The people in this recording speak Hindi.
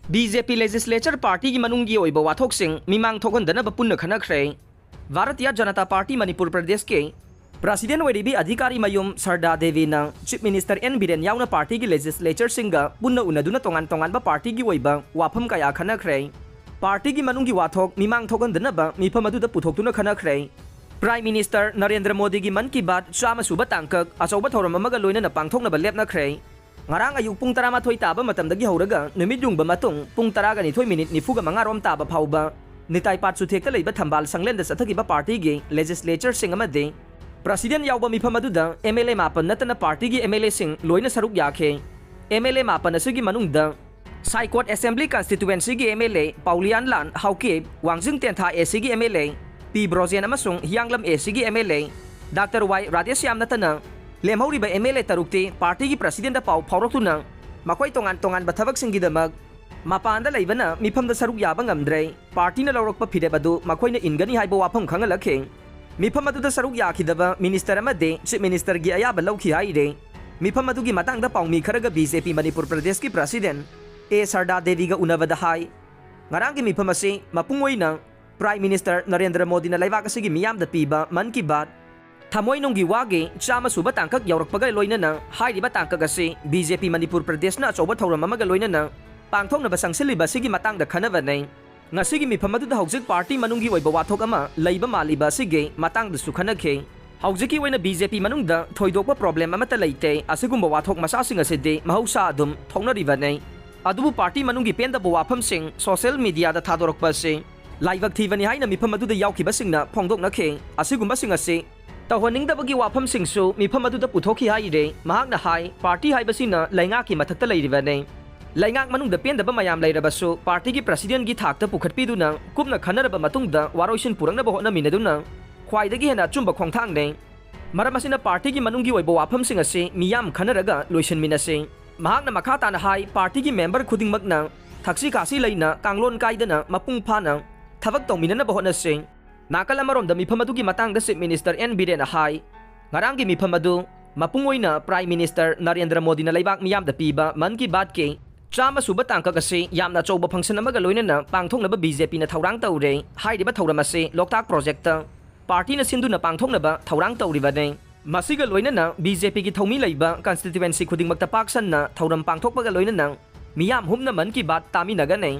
BJP Legislature Party की मनुंगी ओइबा वाथोकसिंग मिमांग थोगनदनब पुन्ना खनख्रे। भारतीय जनता पार्टी मणिपुर प्रदेश के प्रेसिडेंट ओइरिबी अधिकारी मयुम सरदा देवी ना चीफ मिनिस्टर एन बिरेन याउना पार्टी की लेजिस्लेचर सिंगा पुन्ना उनदुना तोंगान तोंगानबा पार्टी की ओइबा वाफम कया खनख्रे। पार्टी की मनुंगी वाथोक मिमांग थोगनदनब मिफम अदुदा पुथोक्तुना खनख्रे। प्राइम मिनिस्टर नरेंद्र मोदी की मन की बात चाम सुबह तांकक अचौबा थौरम अमगा लोइनना पांथोकनबा लेपनख्रे। ngarang ayuk pung 12 taba matamdagi hawraga numit yungba matung pung 12 minute nifuga mangarom taba phauba nitai patsu thekta leiba thambal sanglen da sathagiba party gi legislature sing amade president yawba mifam aduda MLA mapan natana party gi MLA sing loina saruk yakhe MLA mapan asigi manungda Saikot Assembly constituency gi MLA Paulian Lan Hauke Wangjing Tentha AC gi MLA P Brozian amasung Hyanglam AC gi MLA Dr. Y Radheshyam natana लेमहौरिबा MLA तरुक्ति पार्टी की प्रेसिडेंट पाउ फाउरक्तुना मखोय तोंगान तोंगान बथबक सिंगिदमक मपानदा लेबना मिफमदा सरुक याबा ngamdre पार्टीना लौरकपा फिरेब अदु मखोयना इनगनी हाइबा वाफम खंगलखे मिफम अदुदा सरुक याखिदबा मिनिस्टर अमदे चीफ मिनिस्टर गी अयाबा लौखि हाइरे मिफम अदुगी मतंगदा पाउमी खरगा BJP मणिपुर प्रदेश की प्रेसिडेंट ए सरदा देवीगा उनबदा हाइ ngarang gi मिफम असे मपुंगोइना प्राइम मिनिस्टर नरेंद्र मोदी ना लेबाक असिगी मियामदा पीबा मन की बात थमोय नोंगी वागे चामा सुबह तांकक यौरकपगा लोइनना हाइरिबा तांकक असे BJP मणिपुर प्रदेश ना अचौबा थौरम अमगा लोइनना पांथोकनबा संगसिलिबा सिगी मतंगदा खनबनै ngasiगी मिफम अदुदा हौजिक पार्टी मनुंगी ओइबा वाथोक अमा लैबा मालिबा सिगे मतंगदा सुखनखे हौजिकी ओइना BJP मनुंगदा थोइदोकपा प्रॉब्लम अमता लैते असिगुम्बा वाथोक मसासिंग असिदे महौसा अदुम थौनरिबनै अदुबु पार्टी मनुंगी पेंदबा वाफमसिंग सोशल मीडिया दा थादोरकपा से लाइवक थीबनी हाइना मिफम अदुदा याउखिबसिंगना फोंदोकनखे असिगुम्बासिंग असे तौहनिंगदबगी वाफमसिंगसु मिफम अदुदा पुथोखि हाइरे महाकना हाइ पार्टी हाइबसिना लैंगाकी मथक्ता लैरिबनै लैंगाक मनुंगदा पेंदबा मयाम लैरबसु पार्टी की प्रेसिडेंट की थाकता पुखटपिदुना कुपना खनरबा मतुंगदा वारोइसिन पुरंगनबा होटनामिनदुना ख्वाइदगी हेना चुंबा खोंथांगनै मरम असिना पार्टी की मनुंगी ओइबा वाफमसिंग असे मियाम खनरगा लोइसनमिनसे महाकना मखा ताना हाइ पार्टी की मेंबर खुदिंगमकना थक्सी खासी लैना कांगलोन काइदना मपुंग फाना थबक तौमिननबा होटनसे नाकल अमरोम मिफम अदुगी मतंगदा चीफ मिनिस्टर एन बिरेन हाइ ngaranggi मिफम अदु मपुंगोइना प्राइम मिनिस्टर नरेंद्र मोदी ना लेबाक मियामदा पीबा मन की बात के चामा सुबह तांकक असे यामना चौबा फंक्शन अमगा लोइनना पांथोकनबा BJP ना थौरांग तौरे हाइरिबा थौरम असे लोकताक प्रोजेक्ट पार्टी ना सिंधुना पांथोकनबा थौरांग तौरिबनै मसिगा लोइनना BJP की थौमी लैबा कंस्टिट्युएंसी खुदिंगमक्ता पाकसनना थौरम पांथोकपगा लोइनना मियाम हुमना मन की बात तामिनगनै